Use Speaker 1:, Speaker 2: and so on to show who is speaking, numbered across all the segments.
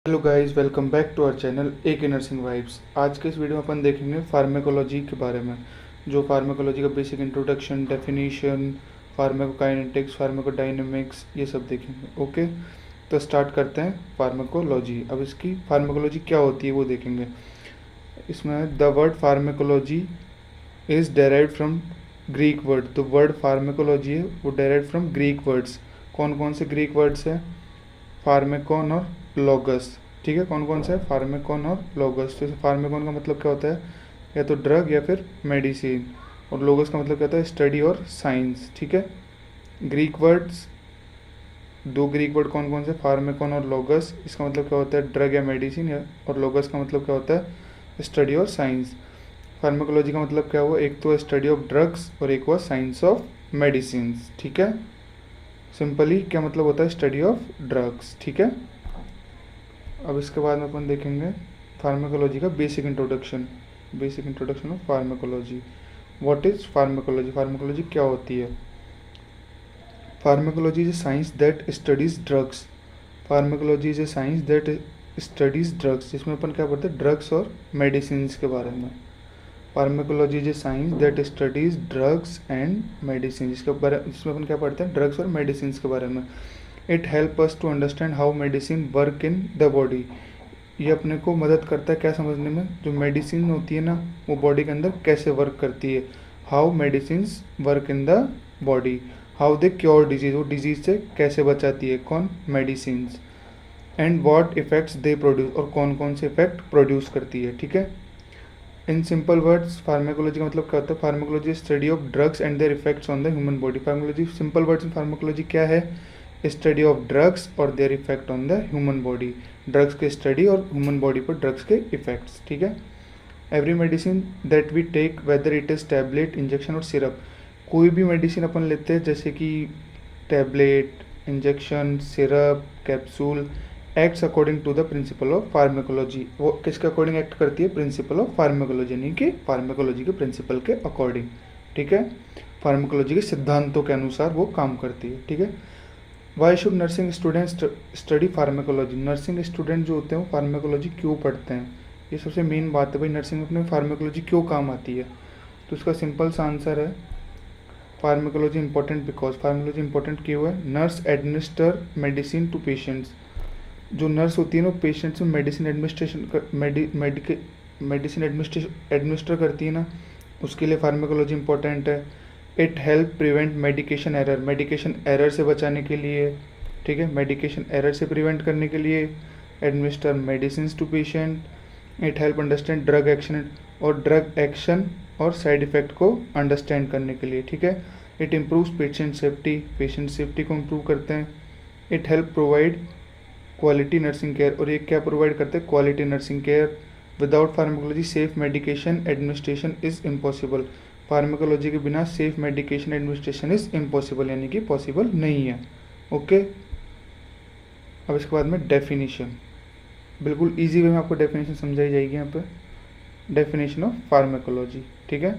Speaker 1: Hello guys, welcome back to our channel AK nursing vibes. आज के इस video में अपन देखेंगे फार्मेकोलॉजी के बारे में, जो फार्मेकोलॉजी का बेसिक इंट्रोडक्शन, डेफिनेशन, फार्मेकोकाइनेटिक्स, फार्मेकोडायनेमिक्स, ये सब देखेंगे। ओके, तो स्टार्ट करते हैं फार्मेकोलॉजी। अब इसकी फार्मेकोलॉजी क्या होती है वो देखेंगे। इसमें the word pharmacology is derived from Greek word. तो वर्ड फार्मेकोलॉजी है वो डेराइव्ड फ्रॉम ग्रीक वर्ड्स। कौन कौन से ग्रीक वर्ड्स हैं? फार्मेकॉन और लोगस। ठीक है, कौन कौन सा है? फार्मेकॉन और लोगस। तो फार्मेकॉन का मतलब क्या होता है? या तो ड्रग या फिर मेडिसिन। और लोगस का मतलब क्या होता है? स्टडी और साइंस। ठीक है, ग्रीक वर्ड्स, दो ग्रीक वर्ड कौन कौन से? फार्मेकॉन और लोगस। इसका मतलब क्या होता है? ड्रग या मेडिसिन। या और लोगस का मतलब क्या होता है? स्टडी और साइंस। फार्मेकोलॉजी का मतलब क्या हुआ? एक तो स्टडी ऑफ ड्रग्स और एक हुआ साइंस ऑफ मेडिसिन। ठीक है, सिंपली क्या मतलब होता है? Study of drugs. ठीक है, अब इसके बाद में अपन देखेंगे फार्माकोलॉजी का basic introduction. Basic introduction of pharmacology. What is pharmacology? Pharmacology क्या होती है? Pharmacology is a science that studies drugs. Pharmacology is a science that studies drugs, जिसमें अपन क्या पढ़ते हैं? ड्रग्स और मेडिसिन के बारे में। Pharmacology is a science that studies drugs and medicine, जिसमें अपन क्या पढ़ते हैं? ड्रग्स और मेडिसिन के बारे में। It help us to understand how medicine work in the body. ये अपने को मदद करता है क्या समझने में? जो मेडिसिन होती है ना, वो बॉडी के अंदर कैसे वर्क करती है। How medicine work in the body, how they cure disease, वो डिजीज से कैसे बचाती है। कौन? Medicine. And what effects they produce, और कौन कौन से इफेक्ट प्रोड्यूस करती है। ठीक है, इन सिंपल वर्ड्स फार्माकोलॉजी का मतलब क्या होता है? Pharmacology study of drugs and their effects on the human body. Pharmacology simple words में फार्माकोलॉजी क्या है? स्टडी ऑफ ड्रग्स और their effect on the human body. Drugs के स्टडी और ह्यूमन बॉडी पर ड्रग्स के इफेक्ट्स। ठीक है, every medicine that we take, whether it is tablet, injection और सिरप। कोई भी मेडिसिन अपन लेते हैं, जैसे कि tablet, injection, syrup, capsule, acts according to the principle of pharmacology. वो किसके अकॉर्डिंग एक्ट करती है? प्रिंसिपल ऑफ फार्मेकोलॉजी, यानी कि फार्मेकोलॉजी के प्रिंसिपल के अकॉर्डिंग। ठीक है, फार्मेकोलॉजी के सिद्धांतों के अनुसार वो काम करती है। ठीक है, why should nursing student study pharmacology? Nursing student जो होते हैं वो फार्मेकोलॉजी क्यों पढ़ते हैं? ये सबसे मेन बात है भाई, नर्सिंग में अपने फार्मेकोलॉजी क्यों काम आती है? तो इसका सिंपल सा आंसर है, pharmacology important because. Pharmacology important क्यों है? Nurse administer medicine to patients. जो नर्स होती है ना, पेशेंट्स में मेडिसिन मेडिसिन एडमिनिस्टर करती है ना, उसके लिए फार्मेकोलॉजी इंपॉर्टेंट है। It help prevent medication error, medication error से बचाने के लिए। ठीक है, मेडिकेशन एरर से प्रिवेंट करने के लिए administer medicine to patient. It help understand drug action, और ड्रग एक्शन और साइड इफ़ेक्ट को अंडरस्टैंड करने के लिए। ठीक है, it improves patient safety, patient safety को इम्प्रूव करते हैं। इट हेल्प प्रोवाइड क्वालिटी नर्सिंग केयर, और ये क्या प्रोवाइड करते हैं? Quality nursing care. Without pharmacology safe medication administration is impossible. Pharmacology के बिना safe medication administration is impossible, यानी कि पॉसिबल नहीं है। ओके, अब इसके बाद में डेफिनेशन, बिल्कुल इजी वे में आपको डेफिनेशन समझाई जाएगी यहाँ पे। Definition of pharmacology. ठीक है,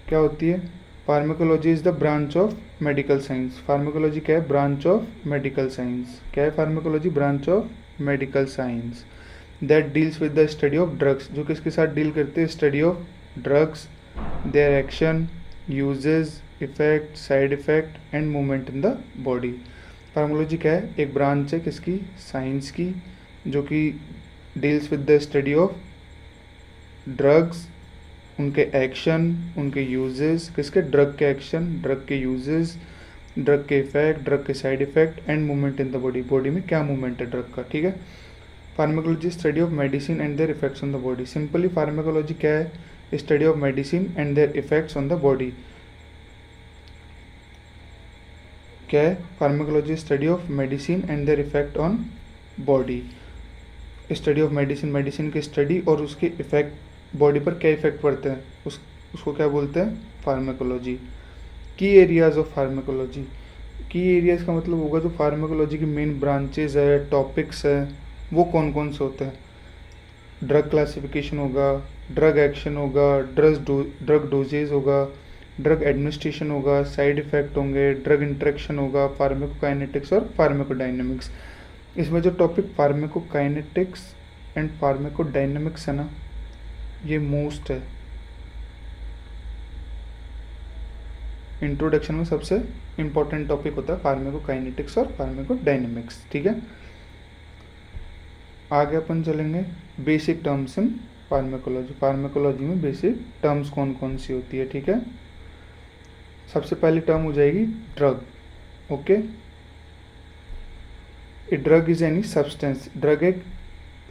Speaker 1: क्या होती है? Pharmacology is the branch of medical science. Pharmacology क्या है? Branch of medical science. क्या है pharmacology? Branch of medical science that deals with the study of drugs, जो किसके साथ डील करते हैं? Study of drugs, their action, uses, effect, side effect and movement in the body. Pharmacology क्या है? एक ब्रांच है किसकी? साइंस की, जो कि deals with the study of drugs, उनके एक्शन, उनके यूजेस, किसके? ड्रग के एक्शन, ड्रग के यूजेस, ड्रग के इफेक्ट, ड्रग के side effect and movement in the body, body में क्या मूवमेंट है ड्रग का। ठीक है, pharmacology study of medicine and their effects on the body. Simply pharmacology क्या है? Study of medicine and their effects on the body. क्या है? Pharmacology study of medicine and their effect on body. Study of medicine, medicine की study और उसके effect, body पर क्या effect पड़ते हैं, उसको क्या बोलते हैं? फार्माकोलॉजी। की एरियाज ऑफ फार्माकोलॉजी, की एरियाज का मतलब होगा जो फार्माकोलॉजी की मेन ब्रांचेज है, टॉपिक्स है, वो कौन कौन से होते हैं? ड्रग क्लासिफिकेशन होगा, ड्रग एक्शन होगा, ड्रग डोजेज होगा, ड्रग एडमिनिस्ट्रेशन होगा, साइड इफेक्ट होंगे, ड्रग इंटरेक्शन होगा, फार्माकोकाइनेटिक्स और फार्माकोडायनेमिक्स। इसमें जो टॉपिक फार्मेकोकाइनेटिक्स एंड फार्मेकोडायनेमिक्स है ना, ये मोस्ट है। इंट्रोडक्शन में सबसे इम्पोर्टेंट टॉपिक होता है फार्मेकोकाइनेटिक्स और फार्मेकोडायनेमिक्स, ठीक है। आगे अपन चलेंगे basic terms in pharmacology. Pharmacology में बेसिक टर्म्स कौन कौन सी होती है, ठीक है। सबसे पहली टर्म हो जाएगी drug, okay. A drug is any substance, drug एक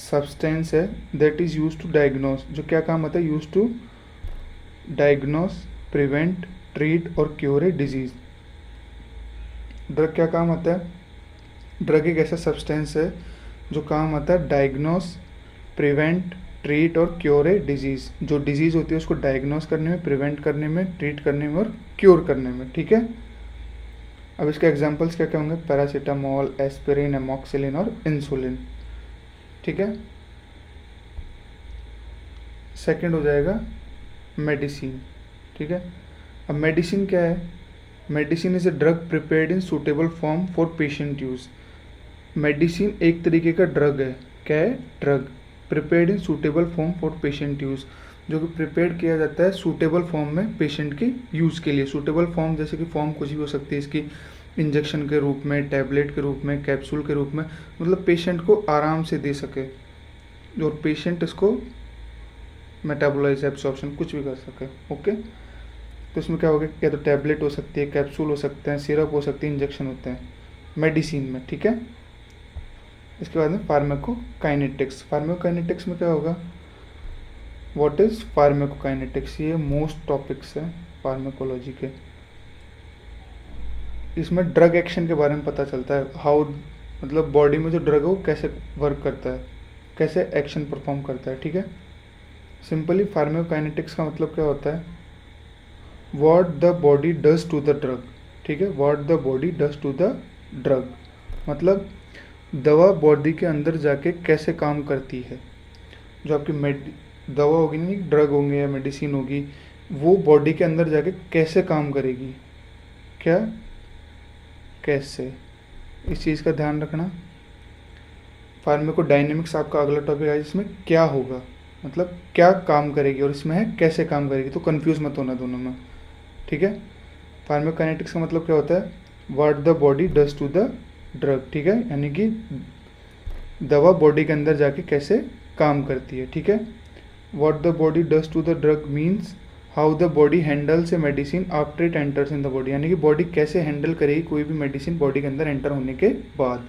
Speaker 1: सब्सटेंस है that is use to diagnose, जो क्या काम आता है, use to diagnose, prevent, treat और क्योर ए डिजीज। ड्रग क्या काम आता है, ड्रग एक ऐसा सब्सटेंस है जो काम आता है डायग्नोस, प्रिवेंट, ट्रीट और क्योर ए डिजीज़। जो डिजीज़ होती है उसको डायग्नोस करने में, प्रिवेंट करने में, ट्रीट करने में और क्योर करने में, ठीक है। अब इसके एग्जांपल्स क्या क्या होंगे, पैरासीटामोल, एस्पिरिन, एमॉक्सिलिन और इंसुलिन, ठीक है। सेकंड हो जाएगा मेडिसिन, ठीक है। अब मेडिसिन क्या है, medicine is a drug prepared in suitable form for patient use. Medicine एक तरीके का ड्रग है, क्या है, drug prepared in suitable form for patient use, जो कि प्रिपेयर किया जाता है सूटेबल फॉर्म में पेशेंट के यूज़ के लिए। सूटेबल फॉर्म जैसे कि फॉर्म कुछ भी हो सकती है इसकी, इंजेक्शन के रूप में, टैबलेट के रूप में, कैप्सूल के रूप में, मतलब पेशेंट को आराम से दे सके और पेशेंट इसको मेटाबोलाइज, एब्सॉर्प्शन कुछ भी कर सके, ओके। तो इसमें क्या होगा, या तो टैबलेट हो सकती है, कैप्सूल हो सकते हैं, सिरप हो सकती है, इंजेक्शन होते हैं मेडिसिन में, ठीक है। इसके बाद में फार्माकोकाइनेटिक्स। फार्माकोकाइनेटिक्स में क्या होगा, व्हाट इज फार्माकोकाइनेटिक्स, ये मोस्ट टॉपिक्स हैं फार्माकोलॉजी के। इसमें ड्रग एक्शन के बारे में पता चलता है, हाउ, मतलब बॉडी में जो ड्रग है वो कैसे वर्क करता है, कैसे एक्शन परफॉर्म करता है, ठीक है। सिंपली फार्माकोकाइनेटिक्स का मतलब क्या होता है, what the body does to the drug, ठीक है। What the body does to the drug मतलब दवा बॉडी के अंदर जाके कैसे काम करती है। जो आपकी दवा होगी ना, ड्रग होंगे या मेडिसिन होगी, वो बॉडी के अंदर जाके कैसे काम करेगी, क्या, कैसे, इस चीज़ का ध्यान रखना। फार्माकोडायनेमिक्स आपका अगला टॉपिक है, जिसमें क्या होगा, मतलब क्या काम करेगी, और इसमें है कैसे काम करेगी, तो कंफ्यूज मत होना दोनों में, ठीक है। फार्माकोकाइनेटिक्स का मतलब क्या होता है, what the body does to the drug, ठीक है, यानी कि दवा बॉडी के अंदर जाके कैसे काम करती है, ठीक है। What the body does to the drug means how the body handles a medicine after it enters in the body, यानी कि बॉडी कैसे हैंडल करेगी कोई भी मेडिसिन बॉडी के अंदर एंटर होने के बाद।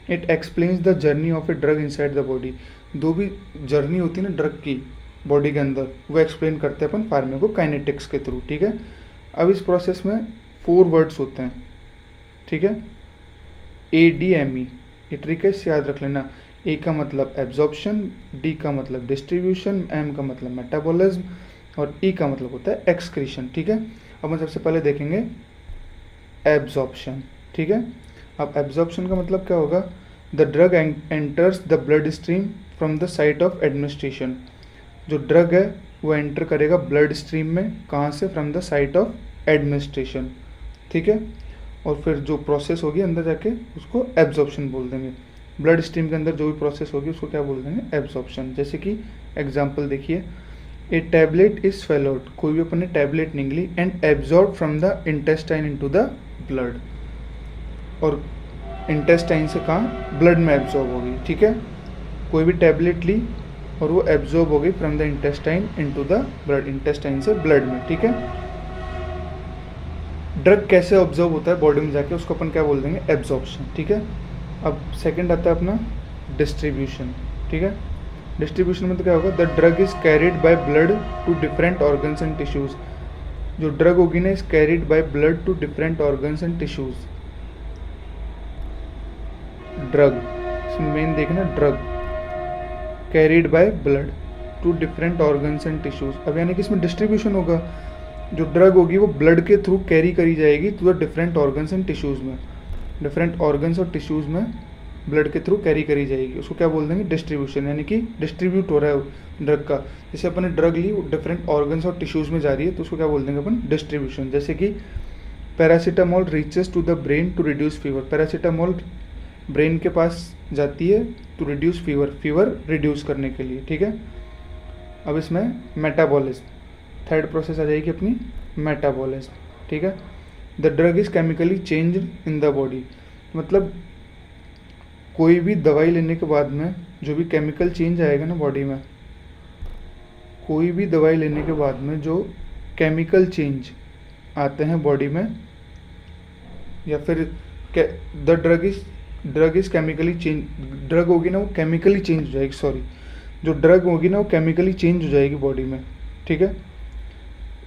Speaker 1: It explains the journey of a drug inside the body, जो भी जर्नी होती है ना ड्रग की बॉडी के अंदर, वो एक्सप्लेन करते हैं अपन फार्माकोकाइनेटिक्स के थ्रू, ठीक है। अब इस प्रोसेस में 4 वर्ड्स होते हैं, ठीक है, ADME, ये ट्रिक है, याद रख लेना। ए का मतलब एब्जॉर्प्शन, डी का मतलब डिस्ट्रीब्यूशन, एम का मतलब मेटाबॉलिज्म और ई का मतलब होता है एक्सक्रीशन, ठीक है। अब हम सबसे पहले देखेंगे एब्जॉर्प्शन, ठीक है। अब एब्जॉर्प्शन का मतलब क्या होगा, the drug enters the blood stream from the site of administration, जो ड्रग है वो एंटर करेगा ब्लड स्ट्रीम में, कहाँ से, from the site of administration, ठीक है। और फिर जो प्रोसेस होगी अंदर जाके उसको एब्जॉर्प्शन बोल देंगे। ब्लड स्ट्रीम के अंदर जो भी प्रोसेस होगी उसको क्या बोल देंगे, एब्जॉर्प्शन। जैसे कि एग्जांपल देखिए, ए टैबलेट इज swallowed, कोई भी अपन ने टैबलेट निकली, and absorb from the intestine into the blood, और इंटेस्टाइन से कहाँ, ब्लड में एब्जॉर्ब होगी, ठीक है। कोई भी टैबलेट ली और वो एब्जॉर्ब हो गई from the intestine into the blood, intestine से ब्लड में, ठीक है। ड्रग कैसे ऑब्जर्व होता है बॉडी में जाके, उसको अपन क्या बोल देंगे, एब्जॉर्प्शन, ठीक है। अब सेकंड आता है अपना डिस्ट्रीब्यूशन, ठीक है। डिस्ट्रीब्यूशन में तो क्या होगा, the drug is carried by blood to different organs and tissues, जो ड्रग होगी ना, is carried by blood to different organs and tissues. Drug, इसमें मेन देखना, drug carried by blood to different organs and tissues. अब यानी कि इसमें distribution होगा, जो ड्रग होगी वो ब्लड के थ्रू कैरी करी जाएगी to the different organs and tissues में, डिफरेंट ऑर्गन्स और टिश्यूज़ में ब्लड के थ्रू कैरी करी जाएगी, उसको क्या बोल देंगे, डिस्ट्रीब्यूशन, यानी कि डिस्ट्रीब्यूट हो रहा है ड्रग का। जैसे अपन ने ड्रग ली, वो डिफरेंट ऑर्गन्स और टिश्यूज़ में जा रही है, तो उसको क्या बोल देंगे अपन, डिस्ट्रीब्यूशन। जैसे कि paracetamol reaches to the brain to reduce fever, paracetamol brain के पास जाती है टू रिड्यूस फीवर रिड्यूस करने के लिए, ठीक है। अब इसमें मेटाबॉलिज्म, थर्ड प्रोसेस आ जाएगी अपनी मेटाबॉलिज्म, ठीक है। The drug is chemically change in the body, मतलब कोई भी दवाई लेने के बाद में जो भी केमिकल चेंज आएगा ना बॉडी में, कोई भी दवाई लेने के बाद में जो केमिकल चेंज आते हैं बॉडी में, या फिर the drug is chemically change, drug होगी ना वो केमिकली चेंज हो जाएगी, सॉरी, जो ड्रग होगी ना वो केमिकली चेंज हो जाएगी बॉडी में, ठीक है।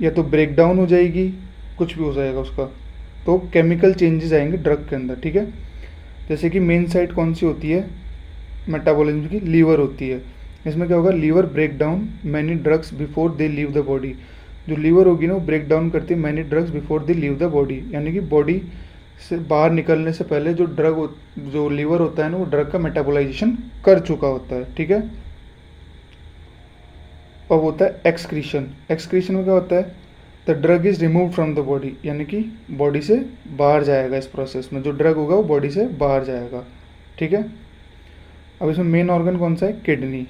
Speaker 1: या तो ब्रेक डाउन हो जाएगी, कुछ भी हो जाएगा उसका, तो केमिकल चेंजेस आएंगे ड्रग के अंदर, ठीक है। जैसे कि मेन साइट कौन सी होती है मेटाबॉलिज्म की, लीवर होती है। इसमें क्या होगा, liver break down many drugs before they leave the body, जो लीवर होगी ना वो ब्रेक डाउन करती है many drugs before they leave the body, यानी कि बॉडी से बाहर निकलने से पहले जो लीवर होता है ना वो ड्रग का मेटाबोलाइजेशन कर चुका होता है, ठीक है। अब होता है एक्सक्रीशन, एक्सक्रीशन में क्या होता है, the drug is remove from the body, यानी कि बॉडी से बाहर जाएगा, इस प्रोसेस में जो ड्रग होगा वो बॉडी से बाहर जाएगा, ठीक है। अब इसमें मेन ऑर्गन कौन सा है, kidney.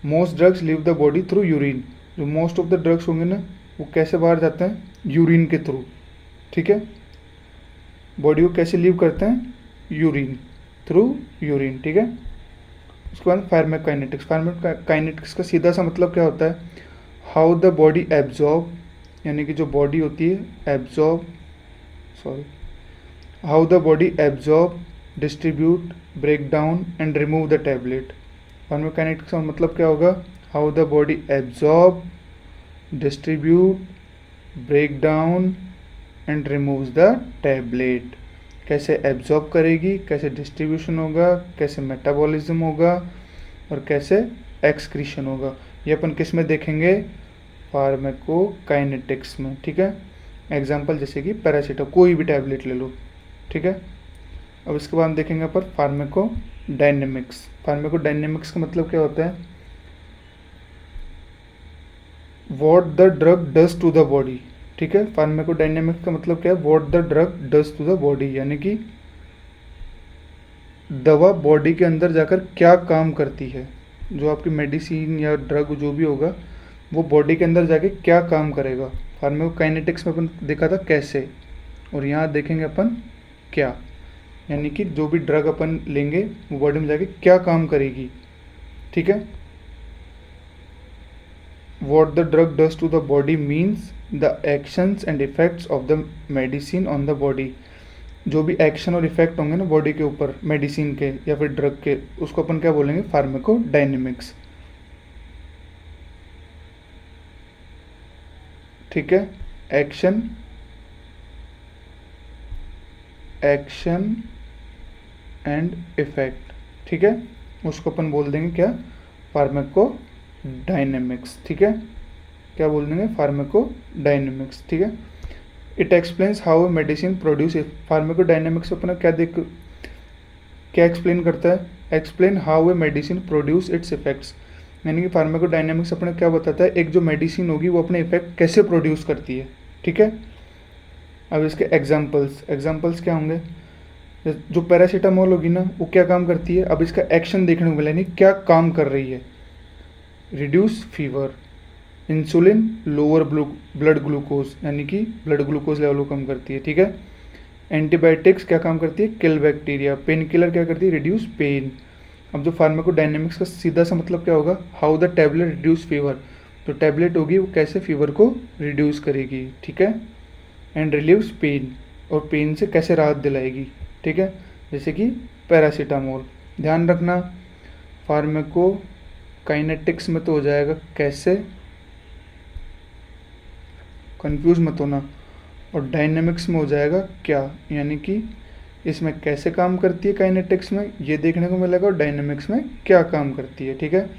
Speaker 1: Most drugs leave the body through urine, जो मोस्ट ऑफ द ड्रग्स होंगे ना वो कैसे बाहर जाते हैं, यूरिन के थ्रू, ठीक है। बॉडी को कैसे लीव करते हैं, यूरिन, थ्रू यूरिन, ठीक है। उसके बाद फार्माकोकाइनेटिक्स, फार्माकोकाइनेटिक्स का सीधा सा मतलब क्या होता है, हाउ द बॉडी एब्जॉर्ब, यानी कि जो बॉडी होती है how the body absorb, distribute, break down and remove the tablet. Pharmacokinetics का मतलब क्या होगा, how the body absorb, distribute, break down and removes the tablet, कैसे एब्जॉर्ब करेगी, कैसे डिस्ट्रीब्यूशन होगा, कैसे मेटाबॉलिज्म होगा और कैसे एक्सक्रीशन होगा, ये अपन किस में देखेंगे, फार्माकोकाइनेटिक्स में, ठीक है। एग्जांपल जैसे कि पैरासीटामोल, कोई भी टैबलेट ले लो, ठीक है। अब इसके बाद हम देखेंगे पर फार्माकोडायनेमिक्स। फार्माकोडायनेमिक्स का मतलब क्या होता है, what the drug does to the body, ठीक है। फार्माकोडायनेमिक्स का मतलब क्या है, what the drug does to the body, यानी कि दवा बॉडी के अंदर जाकर क्या काम करती है, जो आपकी मेडिसिन या ड्रग जो भी होगा वो बॉडी के अंदर जाके क्या काम करेगा। फार्माकोकाइनेटिक्स में अपन देखा था कैसे, और यहाँ देखेंगे अपन क्या, यानी कि जो भी ड्रग अपन लेंगे वो बॉडी में जाके क्या काम करेगी, ठीक है। What the drug does to the body means the actions and effects of the medicine on the body, जो भी एक्शन और इफेक्ट होंगे ना बॉडी के ऊपर मेडिसिन के या फिर ड्रग के, उसको अपन क्या बोलेंगे, फार्माकोडायनेमिक्स, ठीक है। एक्शन एंड इफेक्ट, ठीक है, उसको अपन बोल देंगे क्या, फार्माकोडायनेमिक्स, ठीक है। क्या बोल देंगे, फार्माकोडायनेमिक्स, ठीक है। It explains how medicine produce, pharmacodynamics अपना क्या एक्सप्लेन करता है, explain how a medicine produce it's effects, यानी कि फार्माकोडायनेमिक्स अपना क्या बताता है, एक जो मेडिसिन होगी वो अपने इफेक्ट कैसे प्रोड्यूस करती है, ठीक है। अब इसके एग्जाम्पल्स क्या होंगे, जो पैरासीटामोल होगी ना वो क्या काम करती है, अब इसका एक्शन देखने को मिला, यानी क्या काम कर रही है, reduce fever. Insulin lower blood glucose, यानी कि ब्लड ग्लूकोज लेवल को कम करती है, ठीक है। एंटीबायोटिक्स क्या काम करती है, किल बैक्टीरिया। पेन किलर क्या करती है, रिड्यूस पेन। अब जो फार्माकोडायनेमिक्स का सीधा सा मतलब क्या होगा, how the tablet reduce fever, जो टैबलेट होगी वो कैसे फीवर को रिड्यूस करेगी, ठीक है। एंड रिलीव्स पेन, और पेन से कैसे राहत दिलाएगी, ठीक है, जैसे कि पैरासीटामोल। ध्यान रखना फार्माकोकाइनेटिक्स में तो हो जाएगा कैसे, कंफ्यूज मत होना, और डायनेमिक्स में हो जाएगा क्या, यानी कि इसमें कैसे काम करती है काइनेटिक्स में ये देखने को मिलेगा, और डायनेमिक्स में क्या काम करती है, ठीक है।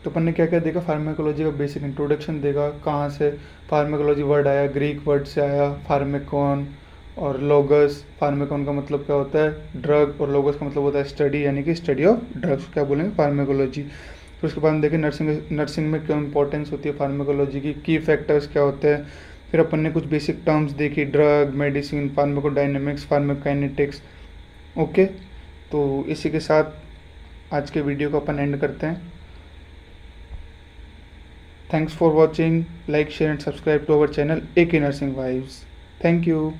Speaker 1: तो अपन ने क्या क्या देखा, फार्माकोलॉजी का बेसिक इंट्रोडक्शन देखा, कहाँ से फार्माकोलॉजी वर्ड आया, ग्रीक वर्ड से आया, फार्मेकॉन और लोगस। फार्मेकॉन का मतलब क्या होता है, ड्रग, और लोगस का मतलब होता है स्टडी, यानी कि स्टडी ऑफ ड्रग्स, क्या बोलेंगे, फार्माकोलॉजी। फिर उसके बाद देखें नर्सिंग में क्यों इंपॉर्टेंस होती है फार्माकोलॉजी की फैक्टर्स क्या होते हैं। फिर अपन ने कुछ बेसिक टर्म्स देखी, drug, medicine, pharmacodynamics, pharmacokinetics, okay. तो इसी के साथ आज के वीडियो को अपन एंड करते हैं। Thanks for watching, like share and subscribe to our channel AK nursing vibes. Thank you.